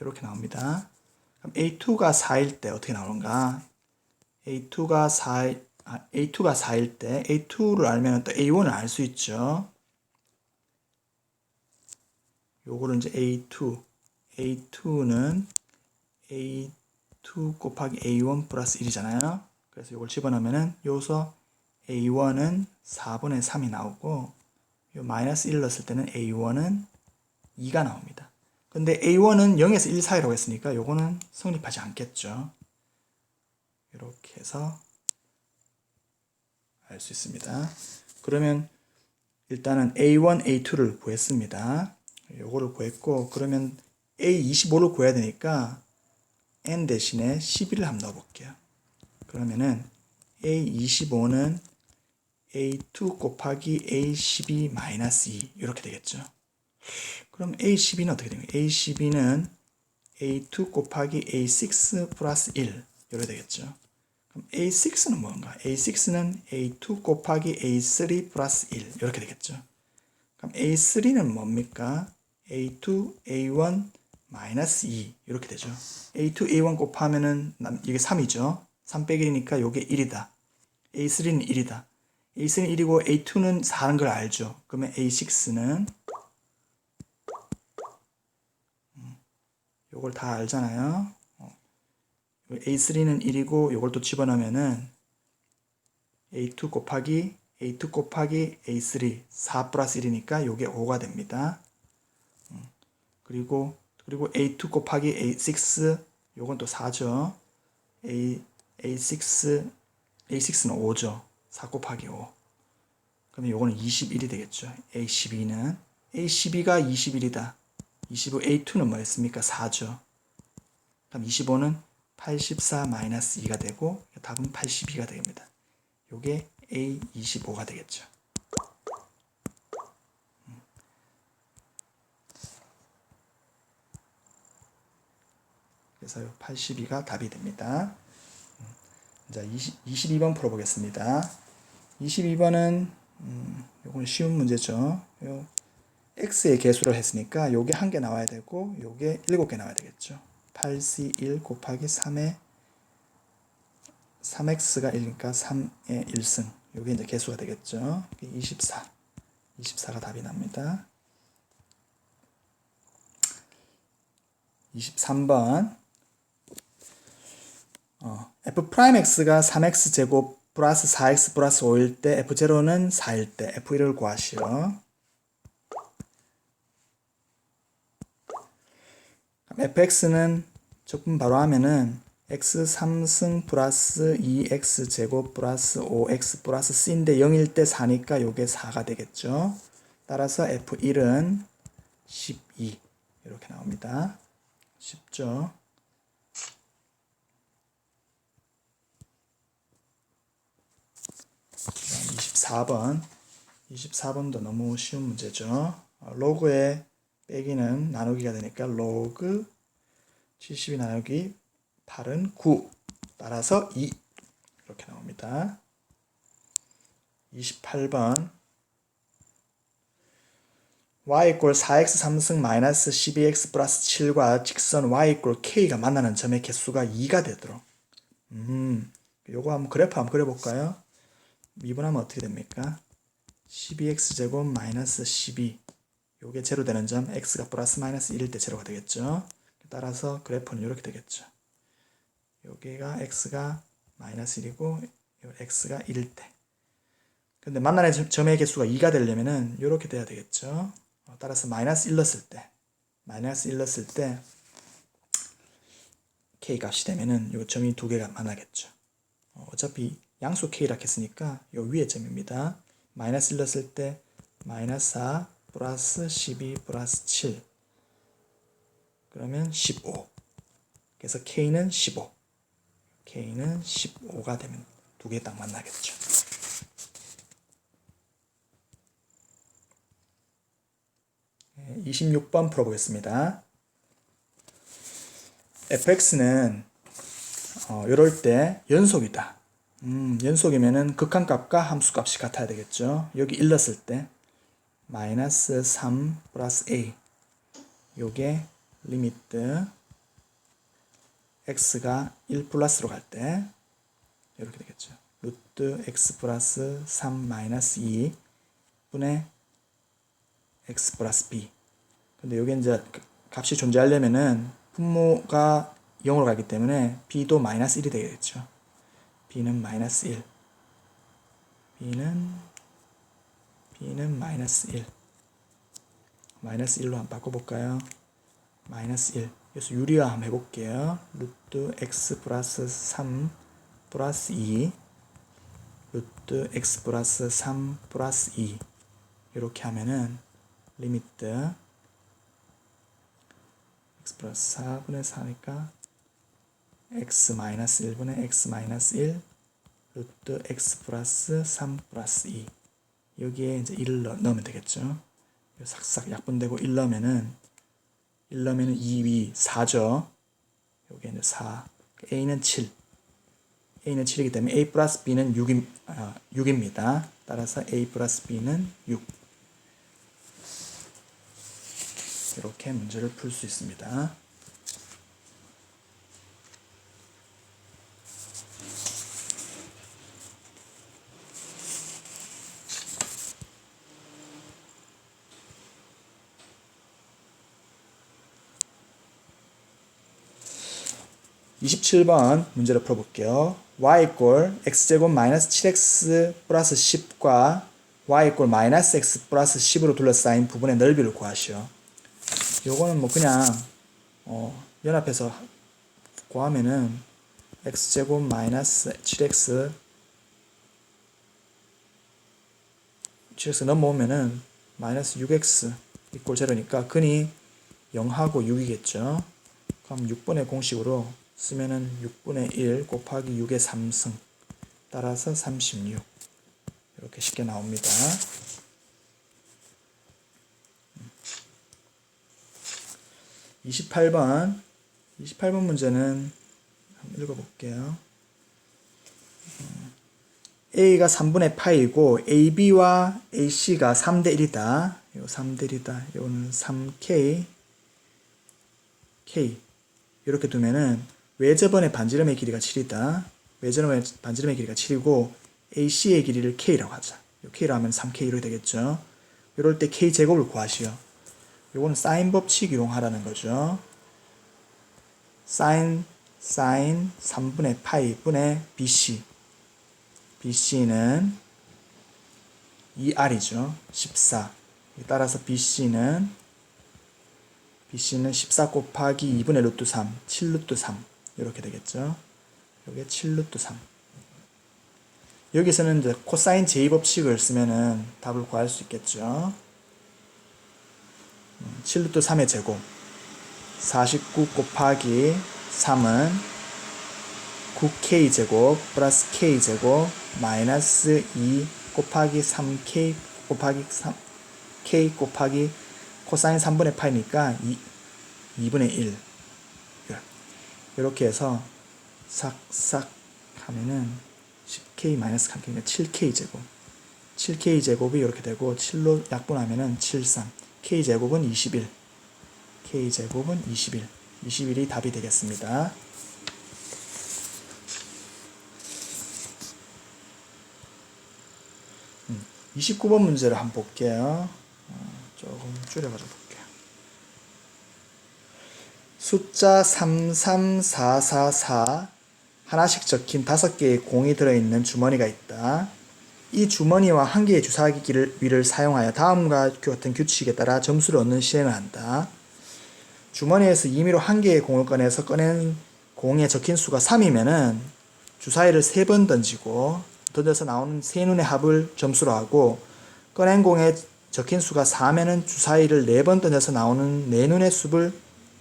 이렇게 나옵니다. 그럼 A2가 4일 때 어떻게 나오는가? A2가 4일 때 A2를 알면 또 A1을 알 수 있죠. 요거를 이제 A2는 A2 곱하기 A1 플러스 1이잖아요. 그래서 요걸 집어넣으면은 요소 A1은 4분의 3이 나오고 요 마이너스 1 넣었을 때는 A1은 2가 나옵니다. 근데 A1은 0에서 1 사이라고 했으니까 요거는 성립하지 않겠죠. 이렇게 해서 알 수 있습니다. 그러면 일단은 A1, A2를 구했습니다. 요거를 구했고 그러면 A25를 구해야 되니까 n 대신에 11을 한번 넣어볼게요. 그러면은 A25는 A2 곱하기 A12 마이너스 2 이렇게 되겠죠. 그럼 A12는 어떻게 됩니까? A12는 A2 곱하기 A6 플러스 1 이렇게 되겠죠. 그럼 A6는 뭔가? A6는 A2 곱하기 A3 플러스 1 이렇게 되겠죠. 그럼 A3는 뭡니까? A2, A1 마이너스 2 이렇게 되죠. A2, A1 곱하면은 이게 3이죠. 3 빼기 1이니까 이게 1이다. A3는 1이다. A3는 1이고 A2는 4는 걸 알죠. 그러면 A6는 요걸 다 알잖아요. A3는 1이고 요걸 또 집어넣으면은 A2 곱하기 A3 4 플러스 1이니까 요게 5가 됩니다. 그리고 A2 곱하기 A6 요건 또 4죠. A6는 5죠. 4 곱하기 5. 그러면 요거는 21이 되겠죠. A12가 21이다. 25 A2는 뭐였습니까? 4죠. 그럼 25는 84 마이너스 2가 되고 답은 82가 됩니다. 요게 A25가 되겠죠. 그래서 82가 답이 됩니다. 자, 22번 풀어보겠습니다. 22번은 요건 쉬운 문제죠. 요 x의 개수를 했으니까 요게 1개 나와야 되고 요게 7개 나와야 되겠죠. 8c1 곱하기 3의 3x가 1이니까 3의 1승 요게 이제 개수가 되겠죠. 24가 답이 납니다. 23번 f 프라임 x가 3x 제곱 플러스 4x 플러스 5일 때 f0는 4일 때 f1을 구하시오. fx는 적분 바로 하면은 x 3승 플러스 2x 제곱 플러스 5x 플러스 c인데 0일 때 4니까 요게 4가 되겠죠. 따라서 f1은 12 이렇게 나옵니다. 쉽죠? 그다음 24번. 24번도 너무 쉬운 문제죠. 로그의 빼기는 나누기가 되니까 로그 72 나누기 8은 9. 따라서 2. 이렇게 나옵니다. 28번. y 이꼴 4x 3승 마이너스 12x 플러스 7과 직선 y 이꼴 k가 만나는 점의 개수가 2가 되도록. 요거 한번 그래프 한번 그려볼까요? 미분하면 어떻게 됩니까? 12x 제곱 마이너스 12. 요게 제로 되는 점 x가 플러스 마이너스 1일 때 제로가 되겠죠. 따라서 그래프는 이렇게 되겠죠. 여기가 x가 마이너스 1이고 x가 1일 때. 근데 만나는 점의 개수가 2가 되려면은 이렇게 돼야 되겠죠. 따라서 마이너스 1 넣었을 때 k 값이 되면은 요 점이 두 개가 만나겠죠. 어차피 양수 k라 했으니까 요 위에 점입니다. 마이너스 1 넣었을 때 마이너스 4 플러스 12 플러스 7 그러면 15. 그래서 k는 15. k는 15가 되면 두 개 딱 만나겠죠. 네, 26번 풀어보겠습니다. fx는 이럴 때 연속이다. 연속이면은 극한값과 함수값이 같아야 되겠죠. 여기 1 넣었을 때 마이너스 3 플러스 a 요게 리미트 x가 1 플러스로 갈 때 이렇게 되겠죠. 루트 x 플러스 3 마이너스 2 분의 x 플러스 b. 근데 여기 이제 값이 존재하려면은 분모가 0으로 가기 때문에 b도 마이너스 1이 되겠죠. b는 마이너스 1. b는 마이너스 1. 마이너스 1로 한번 바꿔볼까요? 마이너스 1. 그래서 유리화 한번 해볼게요. 루트 x 플러스 3 플러스 2 루트 x 플러스 3 플러스 2 이렇게 하면은 리미트 x 플러스 4분의 4니까 x 마이너스 1분의 x 마이너스 1 루트 x 플러스 3 플러스 2 여기에 이제 1을 넣으면 되겠죠. 싹싹 약분되고 1 넣으면은 2, 4죠. 여기 이제 4. a는 7. a는 7이기 때문에 a 플러스 b는 6입니다. 따라서 a 플러스 b는 6. 이렇게 문제를 풀 수 있습니다. (27번) 문제를 풀어볼게요. y 이꼴 x제곱 마이너스 7x 플러스 10과 y 이꼴 마이너스 x 플러스 10으로 둘러싸인 부분의 넓이를 구하시오. 요거는 뭐 그냥 연합해서 구하면은 x제곱 마이너스 7x 넘어오면은 마이너스 6x 이꼴 제로니까 근이 0하고 6이겠죠. 그럼 6분의 공식으로 쓰면은 6분의 1 곱하기 6의 3승 따라서 36 이렇게 쉽게 나옵니다. 28번 문제는 한번 읽어볼게요. A가 3분의 파이고 AB와 AC가 3대 1이다. 이거 3대 1이다. 이거는 3K K 이렇게 두면은 외접원의 반지름의 길이가 7이다. 외접원의 반지름의 길이가 7이고 AC의 길이를 K라고 하자. K로 하면 3K 이렇게 되겠죠. 이럴 때 K 제곱을 구하시오. 요거는 사인 법칙 이용하라는 거죠. 사인 사인 3분의 파이 분의 BC. BC는 2R이죠. 14. 따라서 BC는 14 곱하기 2분의 루트 3, 7 루트 3 이렇게 되겠죠. 이게 7 루트 3. 여기서는 이제 코사인 제2법칙을 쓰면은 답을 구할 수 있겠죠. 7 루트 3의 제곱 49 곱하기 3은 9k 제곱 플러스 k 제곱 마이너스 2 곱하기 3k 곱하기 3k 곱하기 코사인 3분의 파이니까 2분의 1 이렇게 해서 싹싹 하면은 10k 마이너스 3k니까 7k 제곱 7k 제곱이 이렇게 되고 7로 약분하면은 73 k 제곱은 21 k 제곱은 21 21이 답이 되겠습니다. 29번 문제를 한번 볼게요. 조금 줄여가지고 볼게요. 숫자 33444 하나씩 적힌 5개의 공이 들어있는 주머니가 있다. 이 주머니와 한 개의 주사기를 사용하여 다음과 같은 규칙에 따라 점수를 얻는 시행을 한다. 주머니에서 임의로 한 개의 공을 꺼내서 꺼낸 공에 적힌 수가 3이면은 주사위를 3번 던지고 던져서 나오는 세 눈의 합을 점수로 하고, 꺼낸 공에 적힌 수가 4면은 주사위를 4번 던져서 나오는 4눈의 숲을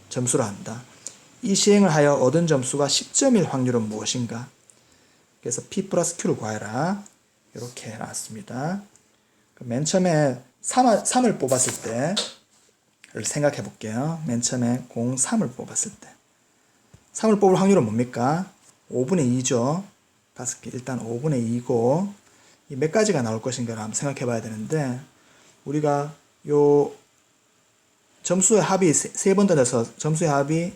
점수로 한다. 이 시행을 하여 얻은 점수가 10점일 확률은 무엇인가? 그래서 P 플러스 Q를 구하라. 이렇게 나왔습니다. 맨 처음에 3을 뽑았을 때를 생각해 볼게요. 맨 처음에 공 3을 뽑았을 때 3을 뽑을 확률은 뭡니까? 5분의 2죠. 5개 일단 5분의 2고 몇 가지가 나올 것인가를 한번 생각해 봐야 되는데, 우리가 요 점수의 합이 3번 던져서 점수의 합이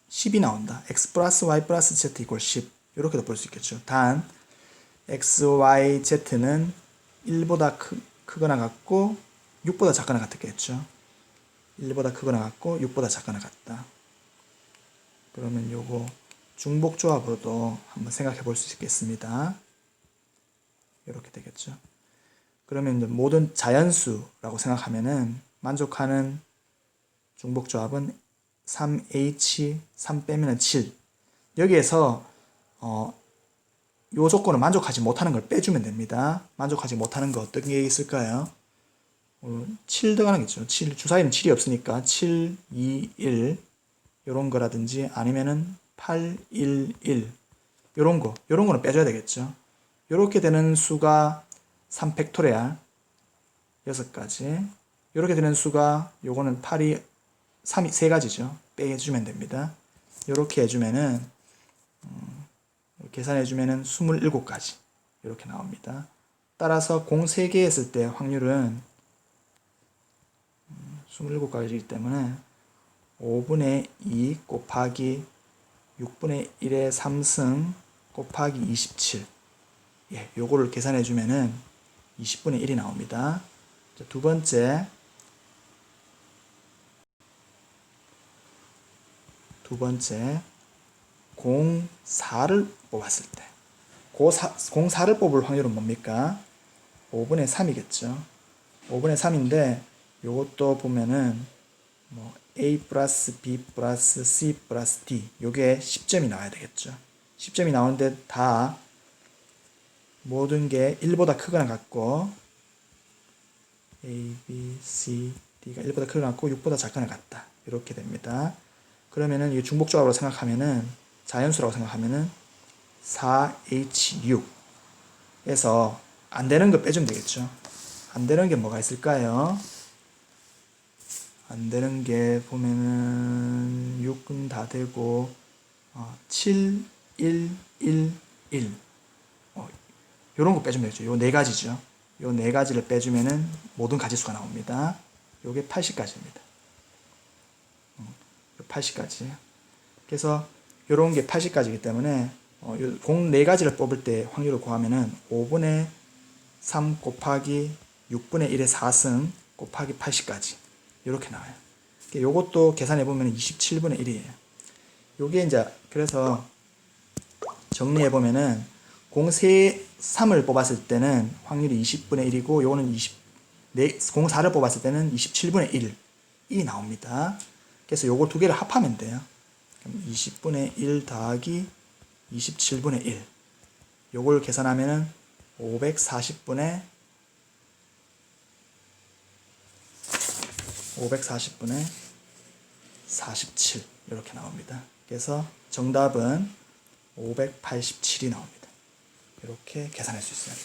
10이 나온다. x 플러스 y 플러스 z 이퀄 10 이렇게도 볼 수 있겠죠. 단 x, y, z는 1보다 크거나 같고 6보다 작거나 같겠죠. 1보다 크거나 같고 6보다 작거나 같다. 그러면 요거 중복조합으로도 한번 생각해 볼 수 있겠습니다. 이렇게 되겠죠. 그러면 이제 모든 자연수라고 생각하면은 만족하는 중복조합은 3h 3 빼면 7. 여기에서 요 조건을 만족하지 못하는 걸 빼주면 됩니다. 만족하지 못하는 거 어떤 게 있을까요? 7 들어가는겠죠. 7, 주사위는 7이 없으니까 7, 2, 1 요런 거라든지 아니면은 8, 1, 1 요런 거는 빼줘야 되겠죠. 요렇게 되는 수가 3팩토리알 6가지, 요렇게 되는 수가 요거는 8이 3이 3가지죠. 빼주면 됩니다. 요렇게 해주면은 계산해주면은 27가지 이렇게 나옵니다. 따라서 공 3개 했을 때 확률은 27가지이기 때문에 5분의 2 곱하기 6분의 1의 3승 곱하기 27. 예, 요거를 계산해주면은 20분의 1이 나옵니다. 자, 두 번째 공 4를 뽑았을 때 공 4를 뽑을 확률은 뭡니까? 5분의 3이겠죠. 5분의 3인데 요것도 보면은 뭐 A 플러스 B 플러스 C 플러스 D 요게 10점이 나와야 되겠죠. 10점이 나오는데 다 모든 게 1보다 크거나 같고 A, B, C, D가 1보다 크거나 같고 6보다 작거나 같다. 이렇게 됩니다. 그러면은 이 중복조합으로 생각하면은 자연수라고 생각하면은 4H6에서 안 되는 거 빼주면 되겠죠. 안 되는 게 뭐가 있을까요? 안 되는 게 보면은 6은 다 되고 7, 1, 1, 1 요런 거 빼주면 되죠. 요 네 가지죠. 요 네 가지를 빼주면은 모든 가지수가 나옵니다. 요게 80가지입니다. 80가지. 그래서 요런 게 80가지이기 때문에 공 4가지를 뽑을 때 확률을 구하면은 5분의 3 곱하기 6분의 1의 4승 곱하기 80가지 이렇게 나와요. 요것도 계산해 보면 27분의 1이에요. 요게 이제 그래서 정리해 보면은 03을 뽑았을 때는 확률이 20분의 1이고 요거는 04를 뽑았을 때는 27분의 1이 나옵니다. 그래서 요거 두 개를 합하면 돼요. 그럼 20분의 1 더하기 27분의 1. 요걸 계산하면은 540분의 47 이렇게 나옵니다. 그래서 정답은 587이 나옵니다. 이렇게 계산할 수 있어요.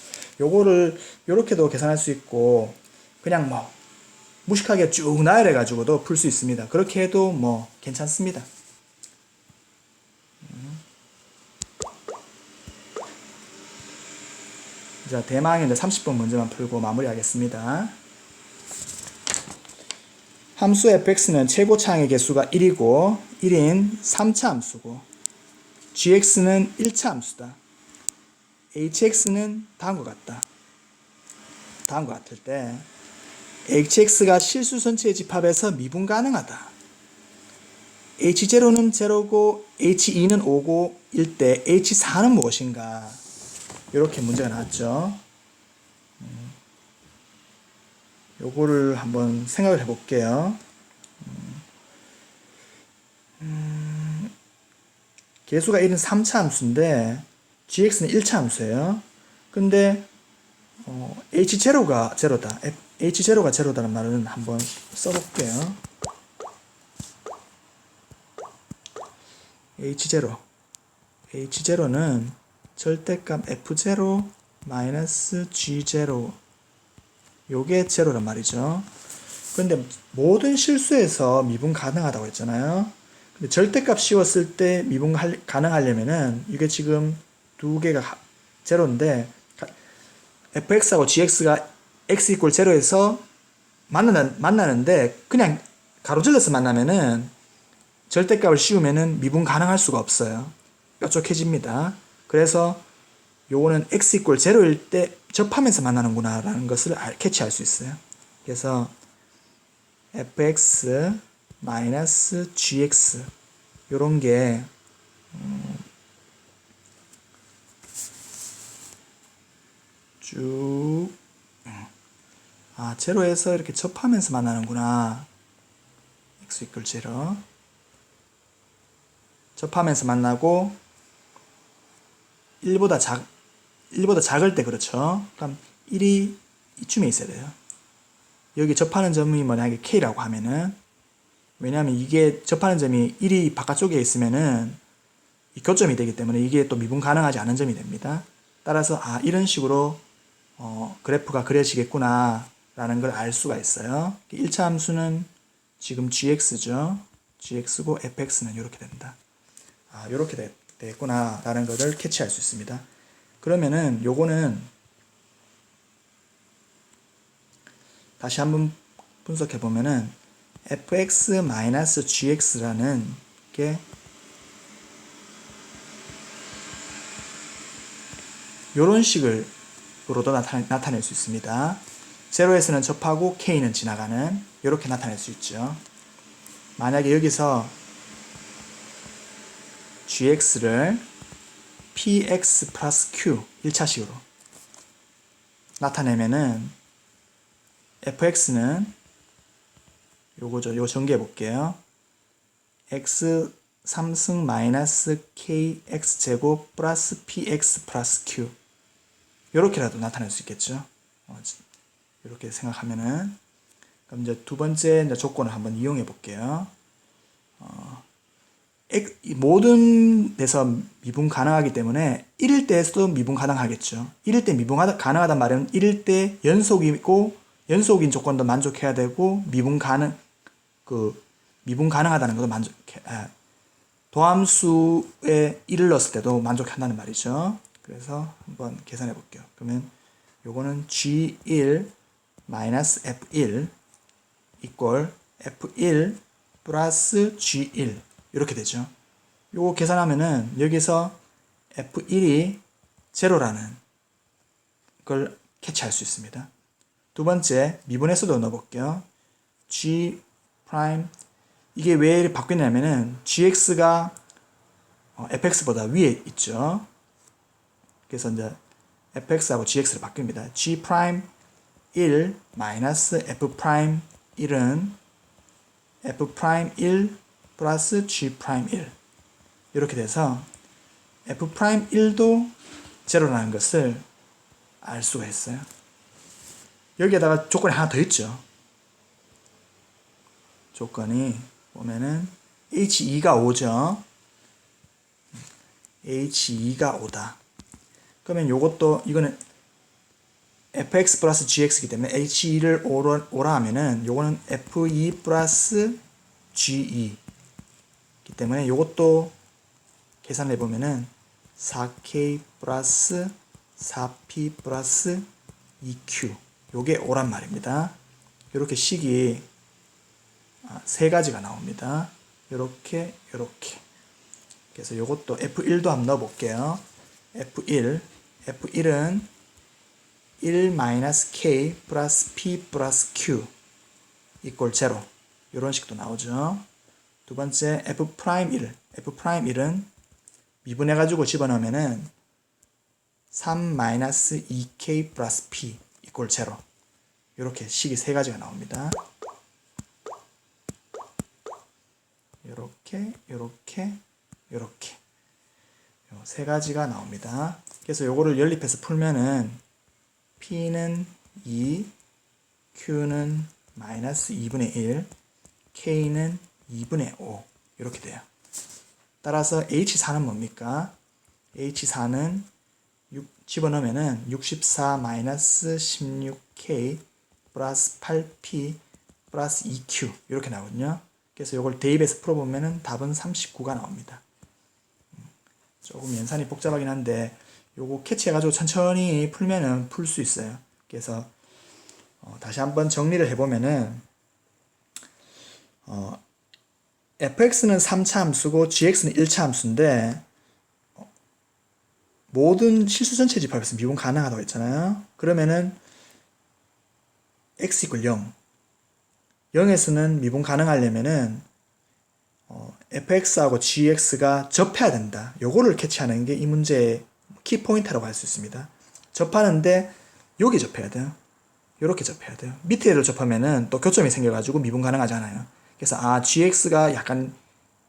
요거를 요렇게도 계산할 수 있고 그냥 뭐 무식하게 쭉 나열해 가지고도 풀 수 있습니다. 그렇게 해도 뭐 괜찮습니다. 자, 대망의 30번 문제만 풀고 마무리하겠습니다. 함수 fx는 최고차항의 개수가 1이고 1인 3차 함수고 gx는 1차 함수다. hx는 다음과 같다. 다음과 같을 때 hx가 실수 선체의 집합에서 미분 가능하다. h0는 0고 h2는 5고 일 때 h4는 무엇인가? 이렇게 문제가 나왔죠. 요거를 한번 생각을 해볼게요. 개수가 1은 3차 함수인데 gx는 1차 함수예요. 근데 h0가 제로다. h0가 제로다는 말은 한번 써볼게요. h0는 절대값 f0 마이너스 g0 요게 제로란 말이죠. 근데 모든 실수에서 미분 가능하다고 했잖아요. 근데 절대값 씌웠을 때 미분 가능하려면은 이게 지금 두 개가 제로인데 fx하고 gx가 x 이퀄 제로에서 만나는데 그냥 가로질러서 만나면은 절대값을 씌우면은 미분 가능할 수가 없어요. 뾰족해집니다. 그래서 요거는 x 이퀄 제로일 때 접하면서 만나는구나 라는 것을 캐치할 수 있어요. 그래서 fx 마이너스 gx 요런 게 쭉 제로에서 이렇게 접하면서 만나는구나. x 이퀄 제로 접하면서 만나고 1보다 작을 때 그렇죠. 그럼 1이 이쯤에 있어야 돼요. 여기 접하는 점이 만약에 K라고 하면은 왜냐하면 이게 접하는 점이 1이 바깥쪽에 있으면은 이 교점이 되기 때문에 이게 또 미분 가능하지 않은 점이 됩니다. 따라서 이런 식으로 그래프가 그려지겠구나 라는 걸 알 수가 있어요. 1차 함수는 지금 gx죠. gx고 fx는 이렇게 된다. 이렇게 되겠구나 라는 것을 캐치할 수 있습니다. 그러면은 요거는 다시 한번 분석해 보면은 fx-gx라는 게 요런 식으로도 나타낼 수 있습니다. 제로에서는 접하고 k는 지나가는 이렇게 나타낼 수 있죠. 만약에 여기서 gx를 px 플러스 q 1차식으로 나타내면은 fx는 요거죠. 요 전개해 볼게요. x 3승 마이너스 kx 제곱 플러스 px 플러스 q 요렇게라도 나타낼 수 있겠죠. 이렇게 생각하면은 그럼 이제 두 번째 조건을 한번 이용해 볼게요. 모든 데서 미분 가능하기 때문에 1일 때에서도 미분 가능하겠죠. 1일 때 미분 가능하단 말은 1일 때 연속인 조건도 만족해야 되고 미분 가능하다는 것도 도함수에 1을 넣었을 때도 만족한다는 말이죠. 그래서 한번 계산해 볼게요. 그러면 요거는 G1 마이너스 F1 이퀄 F1 플러스 G1 이렇게 되죠. 요거 계산하면은 여기서 F1이 제로라는 걸 캐치할 수 있습니다. 두 번째 미분에서도 넣어볼게요. G 프라임 이게 왜 바뀌냐면은 gx가 fx보다 위에 있죠. 그래서 이제 fx하고 gx를 바뀝니다. g 프라임 1 마이너스 f 프라임 1은 f 프라임 1 플러스 g 프라임 1 이렇게 돼서 f 프라임 1도 제로라는 것을 알 수가 있어요. 여기에다가 조건이 하나 더 있죠. 조건이 보면은 h2가 5죠. h2가 5다. 그러면 요것도 이거는 fx 플러스 gx이기 때문에 h2를 5라 하면은 요거는 f2 플러스 ge 이기 때문에 요것도 계산해 보면은 4k 플러스 4p 플러스 2q 요게 5란 말입니다. 요렇게 식이 세 가지가 나옵니다. 요렇게 요렇게. 그래서 요것도 f1도 한번 넣어 볼게요. f1은 1-k 플러스 p 플러스 q 이꼴 제로 이런 식도 나오죠. 두 번째 f'1은 미분해 가지고 집어넣으면은 3-2k 플러스 p 이꼴 제로 이렇게 식이 세 가지가 나옵니다. 요렇게 요렇게 요렇게 요 세 가지가 나옵니다. 그래서 요거를 연립해서 풀면은 P는 2, Q는 마이너스 2분의 1, K는 2분의 5 이렇게 돼요. 따라서 H4는 뭡니까? H4는 집어넣으면은 64 마이너스 16K 플러스 8P 플러스 2Q 이렇게 나오거든요. 그래서 이걸 대입해서 풀어보면은 답은 39가 나옵니다. 조금 연산이 복잡하긴 한데 요거 캐치해가지고 천천히 풀면은 풀 수 있어요. 그래서 다시 한번 정리를 해보면은 fx는 3차 함수고 gx는 1차 함수인데 모든 실수 전체 집합에서 미분 가능하다고 했잖아요. 그러면은 x = 0 0에서는 미분 가능하려면은 fx하고 gx가 접해야 된다. 요거를 캐치하는 게 이 문제의 키포인트라고 할 수 있습니다. 접하는데 여기 접해야 돼요. 요렇게 접해야 돼요. 밑에를 접하면은 또 교점이 생겨가지고 미분 가능하잖아요. 그래서 gx가 약간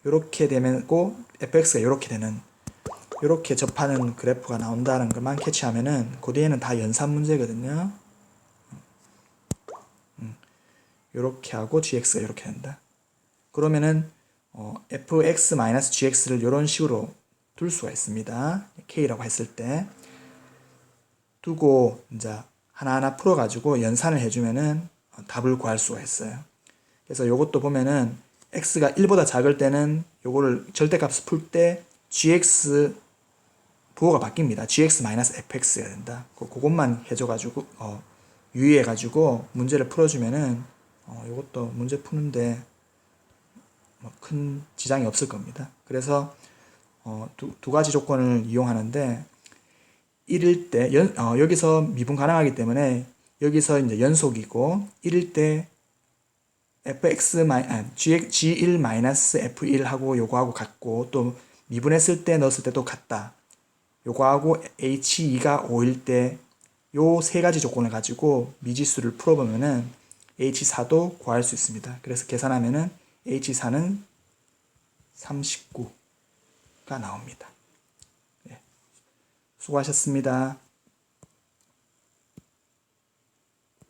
요렇게 되면고 fx가 요렇게 되는 요렇게 접하는 그래프가 나온다는 것만 캐치하면은 그 뒤에는 다 연산 문제거든요. 요렇게 하고 gx가 요렇게 된다. 그러면은 fx-gx를 이런 식으로 둘 수가 있습니다. k라고 했을 때 두고 이제 하나하나 풀어가지고 연산을 해주면은 답을 구할 수가 있어요. 그래서 요것도 보면은 x가 1보다 작을 때는 요거를 절대값을 풀 때 gx 부호가 바뀝니다. gx-fx가 된다. 그것만 해줘가지고 유의해가지고 문제를 풀어주면은 요것도 문제 푸는데 큰 지장이 없을 겁니다. 그래서 두 가지 조건을 이용하는데 1일 때 여기서 미분 가능하기 때문에 여기서 이제 연속이고 1일 때 g1-f1 하고 요거하고 같고 또 미분했을 때 넣었을 때도 같다. 요거하고 h2가 5일 때 요 세 가지 조건을 가지고 미지수를 풀어보면은 h4도 구할 수 있습니다. 그래서 계산하면은 h4는 39가 나옵니다. 네. 수고하셨습니다.